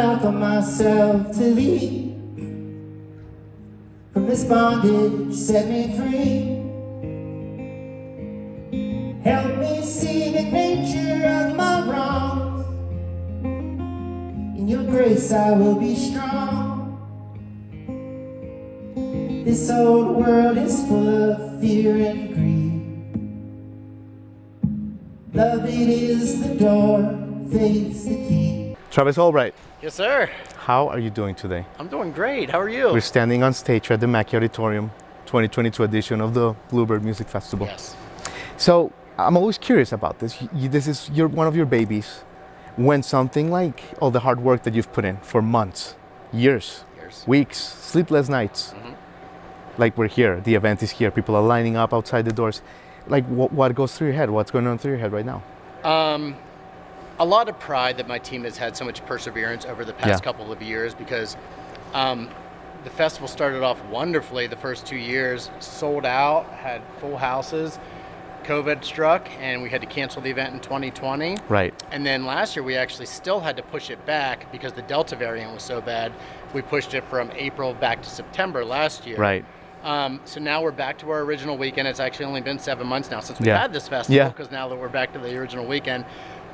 offer myself to thee. From this bondage, set me free. Help me see the nature of my wrongs. In your grace I will be strong. This old world is full of fear and greed. Love it is the door, faith's the key. Travis Albright, Yes, sir. how are you doing today? I'm doing great. How are you? We're standing on stage at the Macky Auditorium 2022 edition of the Bluebird Music Festival. Yes. So I'm always curious about this. This is one of your babies. When something like all the hard work that you've put in for months, years, weeks, sleepless nights, like we're here, the event is here, people are lining up outside the doors. Like what goes through your head? What's going on through your head right now? A lot of pride that my team has had so much perseverance over the past couple of years, because the festival started off wonderfully the first 2 years, sold out, had full houses. COVID struck and we had to cancel the event in 2020. Right. And then last year we actually still had to push it back because the Delta variant was so bad. We pushed it from April back to September last year. Right. So now we're back to our original weekend. It's actually only been 7 months now since we've had this festival, because now that we're back to the original weekend.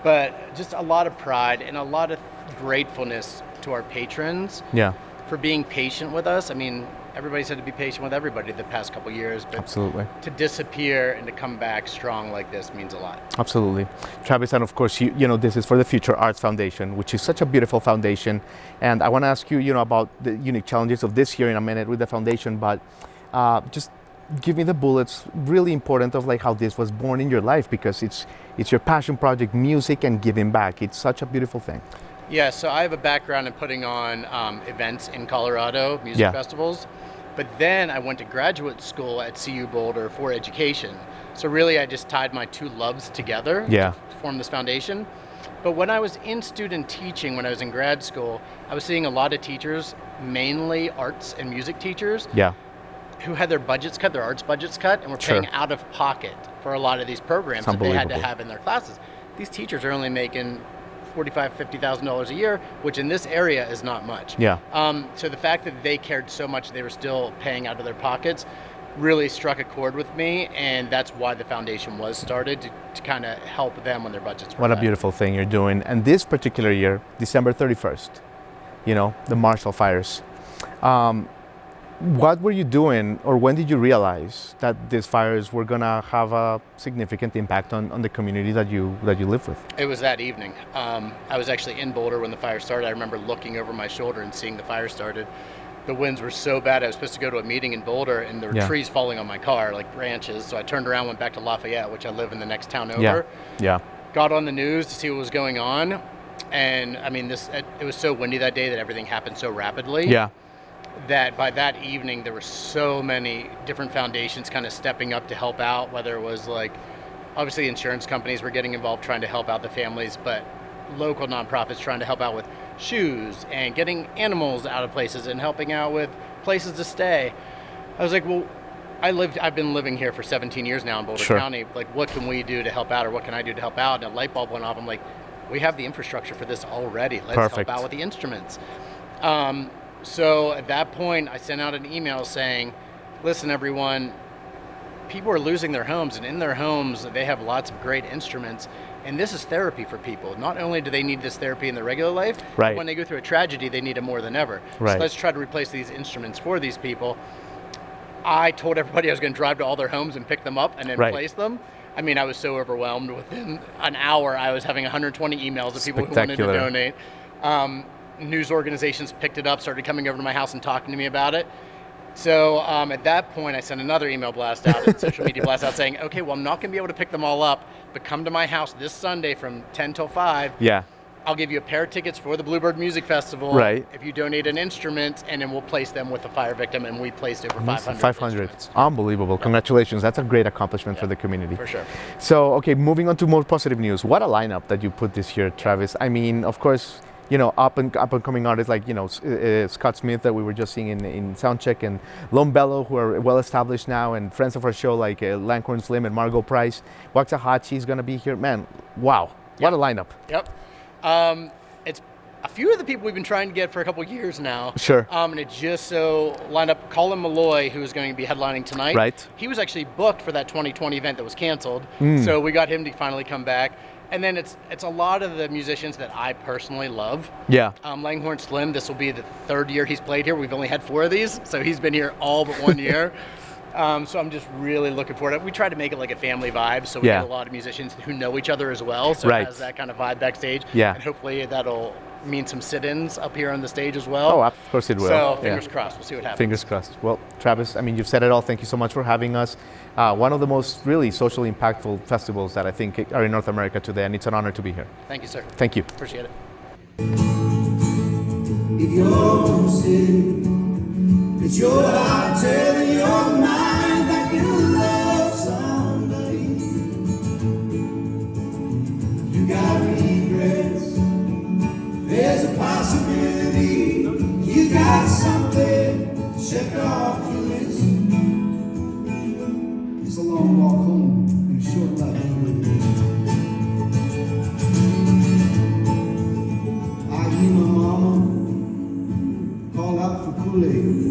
But just a lot of pride and a lot of gratefulness to our patrons for being patient with us. I mean, everybody's had to be patient with everybody the past couple of years, but absolutely, to disappear and to come back strong like this means a lot. Absolutely. Travis, and of course, you know, this is for the Future Arts Foundation, which is such a beautiful foundation. And I want to ask you, you know, about the unique challenges of this year in a minute with the foundation, but just give me the bullets, really important, of like how this was born in your life, because it's your passion project, music and giving back. It's such a beautiful thing. Yeah, so I have a background in putting on events in Colorado, music festivals, but then I went to graduate school at CU Boulder for education. So really I just tied my two loves together to form this foundation. But when I was in student teaching, when I was in grad school, I was seeing a lot of teachers, mainly arts and music teachers, who had their budgets cut, their arts budgets cut, and were paying out of pocket for a lot of these programs that they had to have in their classes. These teachers are only making $45,000, $50,000 a year, which in this area is not much. So the fact that they cared so much, they were still paying out of their pockets, really struck a chord with me, and that's why the foundation was started, to kind of help them when their budgets were What a cut. beautiful thing you're doing. And this particular year, December 31st, you know, the Marshall fires. What were you doing, or when did you realize that these fires were gonna have a significant impact on the community that you live with? It was that evening. I was actually in Boulder when the fire started. I remember looking over my shoulder and seeing the fire started. The winds were so bad. I was supposed to go to a meeting in Boulder, and there were trees falling on my car, like branches. So I turned around, went back to Lafayette, which I live in the next town over. Got on the news to see what was going on, and I mean, it was so windy that day that everything happened so rapidly. That by that evening there were so many different foundations kind of stepping up to help out, whether it was like, obviously insurance companies were getting involved trying to help out the families, but local nonprofits trying to help out with shoes and getting animals out of places and helping out with places to stay. I was like, well, I've been living here for 17 years now in Boulder County. Like, what can we do to help out, or what can I do to help out? And a light bulb went off. I'm like, we have the infrastructure for this already. Let's help out with the instruments. So at that point, I sent out an email saying, listen, everyone, people are losing their homes, and in their homes, they have lots of great instruments. And this is therapy for people. Not only do they need this therapy in their regular life, but when they go through a tragedy, they need it more than ever. So let's try to replace these instruments for these people. I told everybody I was going to drive to all their homes and pick them up and then place them. I mean, I was so overwhelmed. Within an hour, I was having 120 emails of people who wanted to donate. News organizations picked it up, started coming over to my house and talking to me about it. So at that point, I sent another email blast out, and social media blast out, saying, okay, well, I'm not going to be able to pick them all up, but come to my house this Sunday from 10 till 5. I'll give you a pair of tickets for the Bluebird Music Festival if you donate an instrument, and then we'll place them with a fire victim, and we placed over 500 Unbelievable. Congratulations. That's a great accomplishment for the community. For sure. So, okay, moving on to more positive news. What a lineup that you put this year, Travis. I mean, of course, you know, up and coming artists like, you know, Scott Smith that we were just seeing in Soundcheck, and Lone Bellow, who are well established now, and friends of our show like Langhorne Slim and Margot Price. Waxahachie is going to be here. Man, wow. What a lineup. It's a few of the people we've been trying to get for a couple of years now. Sure. And it just so lined up. Colin Malloy, who is going to be headlining tonight. Right. He was actually booked for that 2020 event that was canceled. So we got him to finally come back. And then it's a lot of the musicians that I personally love. Yeah. Langhorne Slim, this will be the third year he's played here. We've only had 4 of these, so he's been here all but 1 year. So I'm just really looking forward to it. We try to make it like a family vibe, so we get a lot of musicians who know each other as well, so it has that kind of vibe backstage. Yeah. And hopefully that'll mean some sit-ins up here on the stage as well. Oh, of course it will. So fingers crossed, we'll see what happens. Fingers crossed. Well, Travis, I mean, you've said it all. Thank you so much for having us. One of the most really socially impactful festivals that I think are in North America today, and it's an honor to be here. Thank you, sir. Thank you. Appreciate it. If you're homesick, it's your heart telling your mind that you love somebody. You got regrets, there's a possibility you got something check off your list. It's a long walk home and a short life to live. I hear my mama call out for Kool-Aid.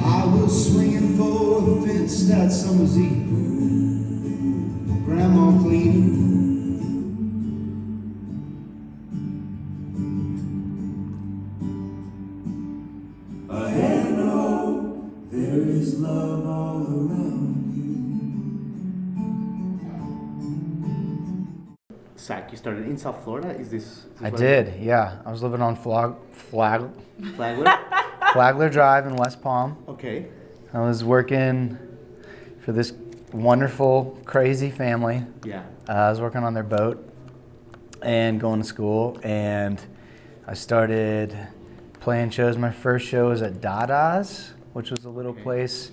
I was swinging for the fence that summer's eve. Grandma cleaning. I know there is love all around you. Zach, you started in South Florida. Is this I did, yeah. I was living on Flagler Flagler? Drive in West Palm. Okay. I was working for this wonderful, crazy family. Yeah. I was working on their boat and going to school, and I started playing shows. My first show was at Dada's, which was a little place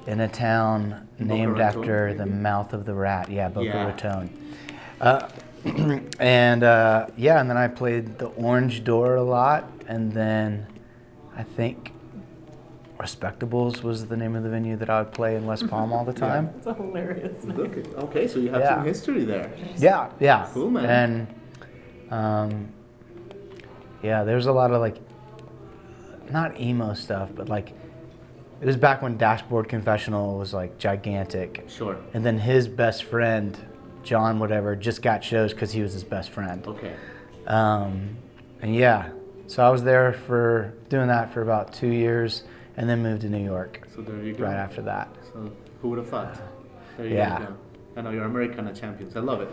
in a town named after the mouth of the rat. Yeah, Boca Raton. And then I played the Orange Door a lot, and then I think Respectables was the name of the venue that I would play in West Palm all the time. It's a hilarious name. Okay, so you have some history there. Yeah. Cool, man. And there's a lot of like, not emo stuff, but like, it was back when Dashboard Confessional was like gigantic. Sure. And then his best friend, John whatever, just got shows because he was his best friend. Okay. So I was there for doing that for about 2 years, and then moved to New York. So there you go. Right after that. So who would have thought? There you Yeah. go. I know you're Americana champions. I love it.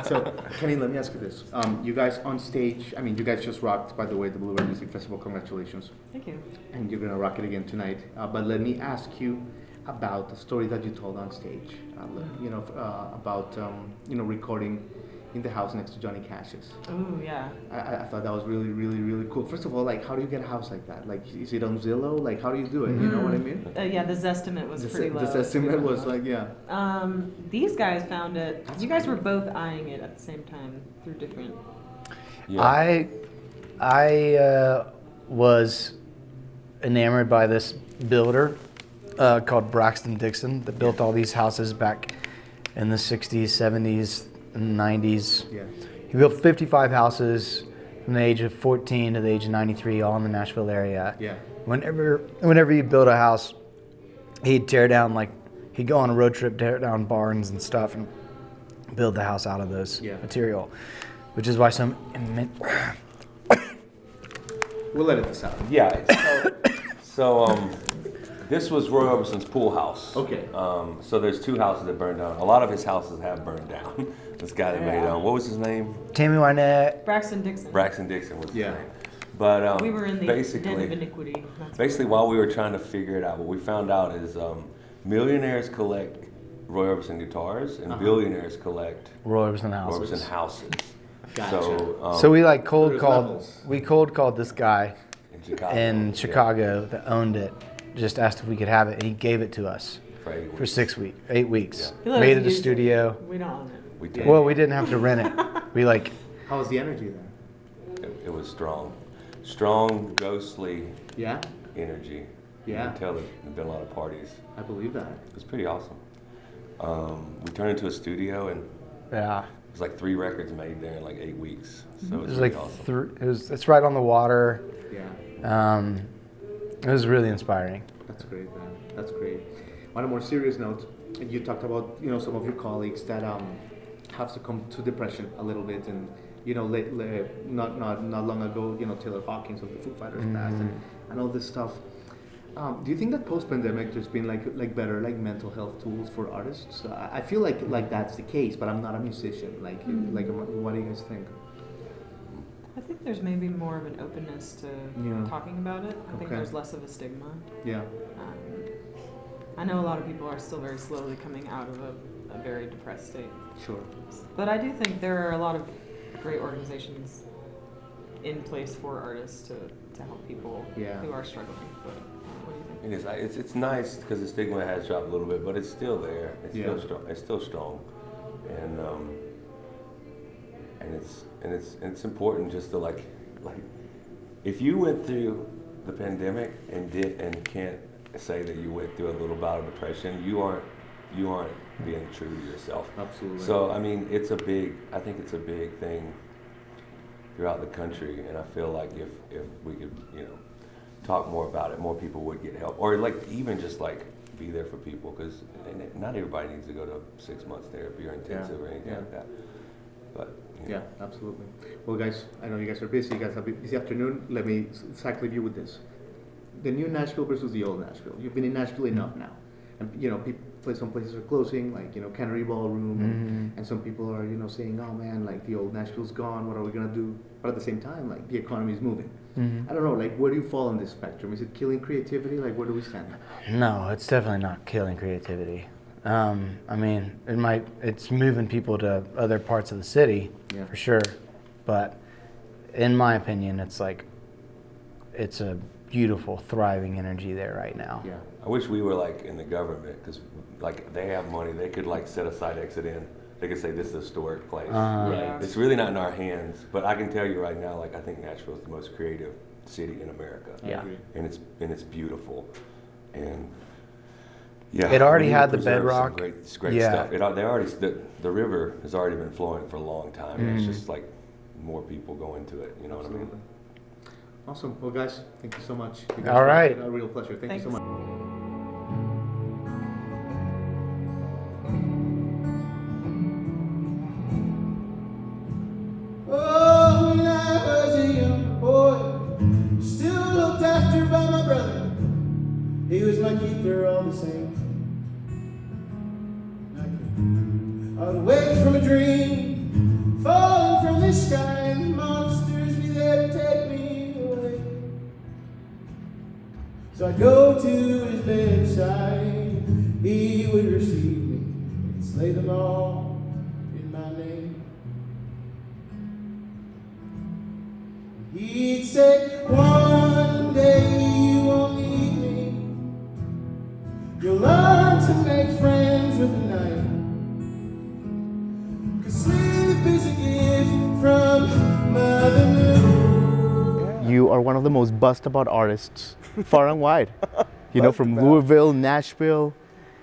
So, Kenny, let me ask you this. You guys on stage, I mean, you guys just rocked, by the way, the Bluebird Music Festival. Congratulations. Thank you. And you're going to rock it again tonight. But let me ask you about the story that you told on stage, about recording in the house next to Johnny Cash's. Oh, yeah. I thought that was really, really, really cool. First of all, like, how do you get a house like that? Like, is it on Zillow? Like, how do you do it? You know what I mean? Yeah, the Zestimate was pretty low. The estimate was like, yeah. These guys found it. You guys were both eyeing it at the same time through different. Yeah. I was enamored by this builder called Braxton Dixon that built all these houses back in the 60s, 70s, and 90s. Yeah. He built 55 houses from the age of 14 to the age of 93, all in the Nashville area. Yeah. Whenever he built a house, he'd go on a road trip, tear down barns and stuff, and build the house out of those material, which is why some We'll edit this out. Yeah. So this was Roy Orbison's pool house. Okay. So there's 2 houses that burned down. A lot of his houses have burned down. This guy that made what was his name? Tammy Wynette. Braxton Dixon. Braxton Dixon was his name. But we were in the den of basically, iniquity. basically while we were trying to figure it out, what we found out is millionaires collect Roy Orbison guitars and billionaires collect Roy Orbison houses. Roy Orbison houses. Gotcha. So we cold There's called. levels. We cold called this guy in Chicago, that owned it. Just asked if we could have it, and he gave it to us for 8 weeks. He let Made us it a use studio. it. We don't own it. We did. Well, we didn't have to rent it. We How was the energy there? It was strong, ghostly Yeah. energy. Yeah. You can tell there've been a lot of parties. I believe that. It was pretty awesome. We turned into a studio, and yeah. was like 3 records made there in like 8 weeks. So It it's was really like awesome. it's right on the water. Yeah, It was really inspiring. that's great, man. That's great. On a more serious note, you talked about some of your colleagues that have succumbed to depression a little bit, and not long ago, Taylor Hawkins of the Foo Fighters passed, and all this stuff. Do you think that post-pandemic there's been like better like mental health tools for artists? I feel like that's the case, but I'm not a musician. What do you guys think? I think there's maybe more of an openness to talking about it. I think Okay. there's less of a stigma. Yeah. I know a lot of people are still very slowly coming out of a very depressed state. Sure. But I do think there are a lot of great organizations in place for artists to help people who are struggling. But what do you think? It is. It's nice because the stigma has dropped a little bit, but it's still there. It's Yeah. still strong. It's still strong, and it's important just to like if you went through the pandemic and can't say that you went through a little bout of depression, you aren't being true to yourself. Absolutely. So I mean, I think it's a big thing throughout the country, and I feel like if we could talk more about it, more people would get help, or like even just like be there for people, because not everybody needs to go to 6 months therapy or intensive or anything like that. But yeah, absolutely. Well, guys, I know you guys are busy. You guys have a busy afternoon. Let me exactly leave you with this: the new Nashville versus the old Nashville. You've been in Nashville enough now, and some places are closing, like Cannery Ballroom, and some people are saying, oh man, like the old Nashville's gone. What are we gonna do? But at the same time, like the economy is moving. I don't know, like where do you fall on this spectrum? Is it killing creativity? Like where do we stand? No, it's definitely not killing creativity. I mean, it's moving people to other parts of the city, for sure. But in my opinion, it's a beautiful, thriving energy there right now. Yeah. I wish we were like in the government, because like they have money, they could like set aside exit in. They could say this is a historic place. Yeah. It's really not in our hands, but I can tell you right now, like I think Nashville is the most creative city in America. Yeah. And it's beautiful, and It already we need had to the preserve some bedrock. great stuff. The river has already been flowing for a long time. And it's just like more people go into it. You know what I mean? Awesome. Well, guys, thank you so much. You guys All were right. A real pleasure. Thank you so Thanks. much. Oh, when I was a young boy, still looked after by my brother. He was my keeper all the same. I'd wake from a dream, falling from the sky, and monsters be there to take me away. So I'd go to his bedside, he would receive me, and slay them all in my name. He'd say, one day you won't need me. You'll learn to make friends with the night. 'Cause sleep is a gift from Mother Moon. You are one of the most buzzed about artists far and wide. From Louisville, Nashville,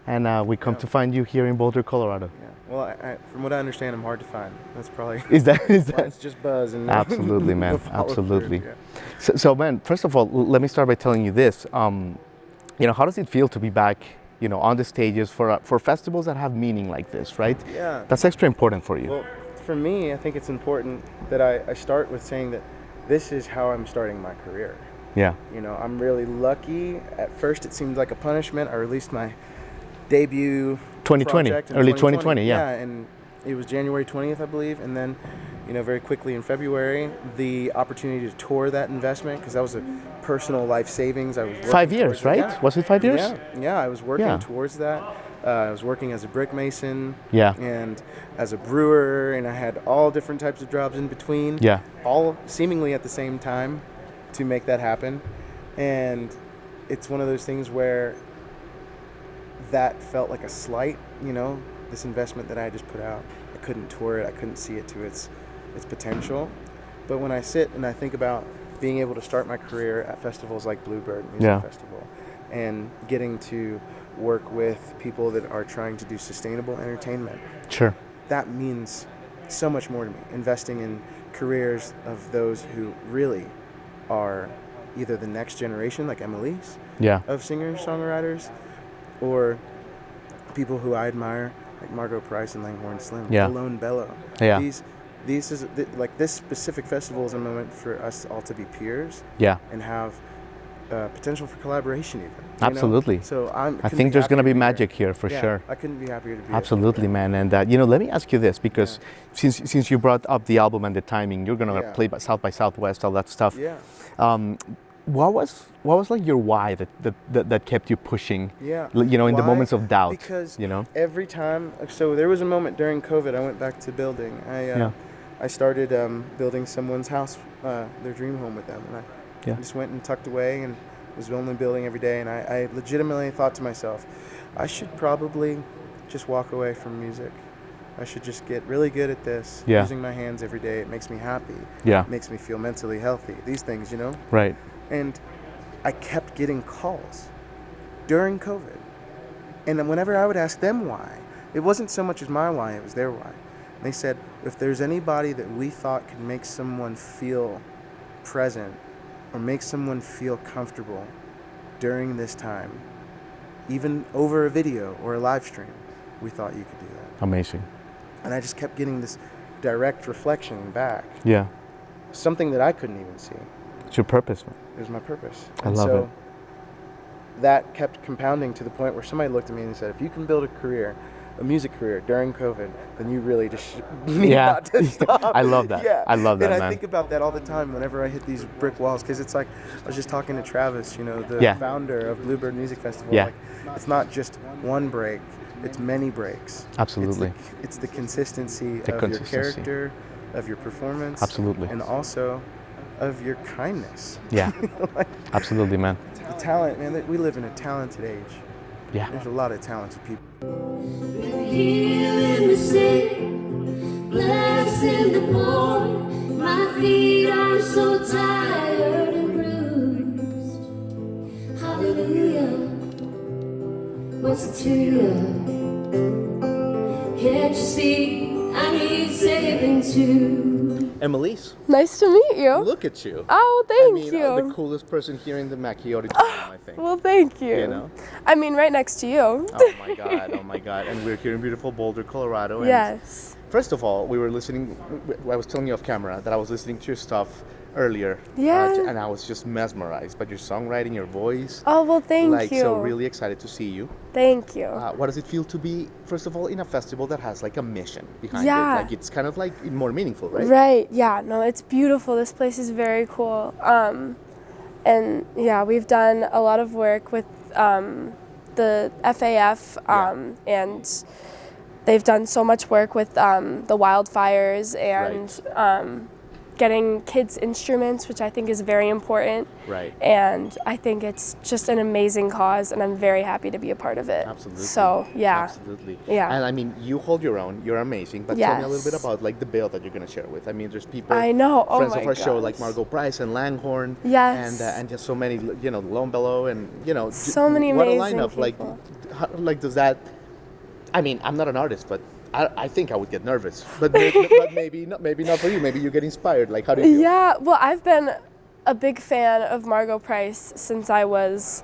and we come to find you here in Boulder, Colorado. Yeah. Well, from what I understand, I'm hard to find. That's probably Is that? it's just buzz and Absolutely, man. no follow-through. Absolutely. Yeah. So, man, first of all, let me start by telling you this. How does it feel to be back, on the stages for festivals that have meaning like this, right? Yeah. That's extra important for you. Well, for me, I think it's important that I start with saying that this is how I'm starting my career. Yeah. I'm really lucky. At first, it seemed like a punishment. I released my debut 2020, project in early 2020, yeah. and it was January 20th, I believe, and then, very quickly in February, the opportunity to tour that investment, because that was a personal life savings. I was working 5 years, towards right? it. Yeah. Was it 5 years? Yeah, I was working Yeah. towards that. I was working as a brick mason, Yeah. and as a brewer, and I had all different types of jobs in between, Yeah. all seemingly at the same time to make that happen. And it's one of those things where that felt like a slight, this investment that I just put out. I couldn't tour it, I couldn't see it to its potential. But when I sit and I think about being able to start my career at festivals like Bluebird Music Festival and getting to work with people that are trying to do sustainable entertainment, Sure. that means so much more to me. Investing in careers of those who really are either the next generation, like Emelise, Yeah. of singers-songwriters, or people who I admire, like Margot Price and Langhorne Slim, Yeah. The Lone Bellow. Yeah. These is like this specific festival is a moment for us all to be peers Yeah. and have potential for collaboration, even. Absolutely. So I think there's going to be magic here for sure. I couldn't be happier to be. Absolutely, man. And let me ask you this, because since you brought up the album and the timing, you're going to play by Southwest, all that stuff. Yeah. What was like your why that kept you pushing? Yeah. In the Why? moments of doubt. Because you know. every time, so there was a moment during COVID, I went back to building. I started building someone's house, their dream home with them, and I just went and tucked away and was only building every day. And I legitimately thought to myself, I should probably just walk away from music. I should just get really good at this, using my hands every day. It makes me happy. Yeah. It makes me feel mentally healthy. These things, Right. And I kept getting calls during COVID. And whenever I would ask them why, it wasn't so much as my why, it was their why. They said, if there's anybody that we thought could make someone feel present or make someone feel comfortable during this time, even over a video or a live stream, we thought you could do that. Amazing. And I just kept getting this direct reflection back. Yeah. Something that I couldn't even see. It's your purpose, man. It was my purpose. I love it. That kept compounding to the point where somebody looked at me and said, if you can build a music career during COVID, then you really just need not to stop. I love that. Yeah. I love that, and man. I think about that all the time whenever I hit these brick walls, because it's like, I was just talking to Travis, the founder of Bluebird Music Festival. Yeah. Like, it's not just one break, it's many breaks. Absolutely. It's the consistency of your character, of your performance. Absolutely. And also of your kindness. Yeah. Absolutely, man. The talent, man, we live in a talented age. Yeah. There's a lot of talented people. Healing the sick, blessing the poor. My feet are so tired and bruised. Hallelujah. What's it to you? Can't you see I need saving too? Emelise, Nice to meet you. look at you. Oh, thank you. The coolest person here in the Macky Auditorium, I think. Well, thank you. You know? I mean, right next to you. Oh my God, oh my God. And we're here in beautiful Boulder, Colorado. And Yes. First of all, we were listening, I was telling you off camera that I was listening to your stuff earlier. Yeah. And I was just mesmerized by your songwriting, your voice. Oh, well, thank you. So really excited to see you. Thank you. What does it feel to be, first of all, in a festival that has like a mission behind Yeah. it? Like it's kind of like more meaningful, right? Right. Yeah. No, it's beautiful. This place is very cool. And yeah, we've done a lot of work with the FAF, and they've done so much work with the wildfires and getting kids instruments, which I think is very important. Right. And I think it's just an amazing cause, and I'm very happy to be a part of it. Absolutely. So yeah. Absolutely. Yeah. And I mean, you hold your own. You're amazing. But tell me a little bit about like the bill that you're gonna share with. I mean, there's people. I know. Oh friends my of our show like gosh. Margot Price and Langhorne. Yes. And just so many, Lone Bellow and So many what amazing a lineup. people. Like does that? I mean, I'm not an artist, but I think I would get nervous. But maybe not for you. Maybe you get inspired. Like how do you feel? Yeah, well, I've been a big fan of Margot Price since I was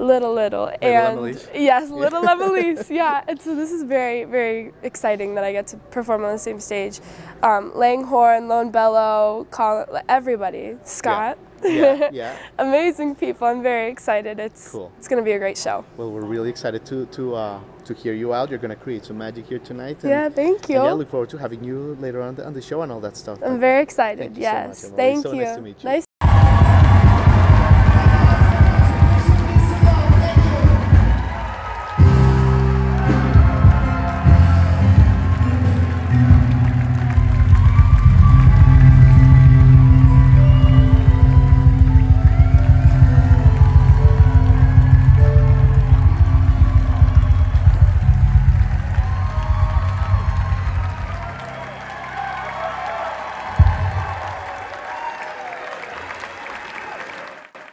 little. And Emelise? yes, little Emelise, yeah. And so this is very, very exciting that I get to perform on the same stage. Langhorne, Lone Bellow, everybody, Scott. Yeah. Amazing people. I'm very excited. It's Cool. It's going to be a great show. Well, we're really excited to hear you out. You're gonna create some magic here tonight. And, Yeah, thank you. And yeah, look forward to having you later on the show and all that stuff. I'm very excited. Thank you so yes. much, Emelise. Thank So you. nice to meet you. Nice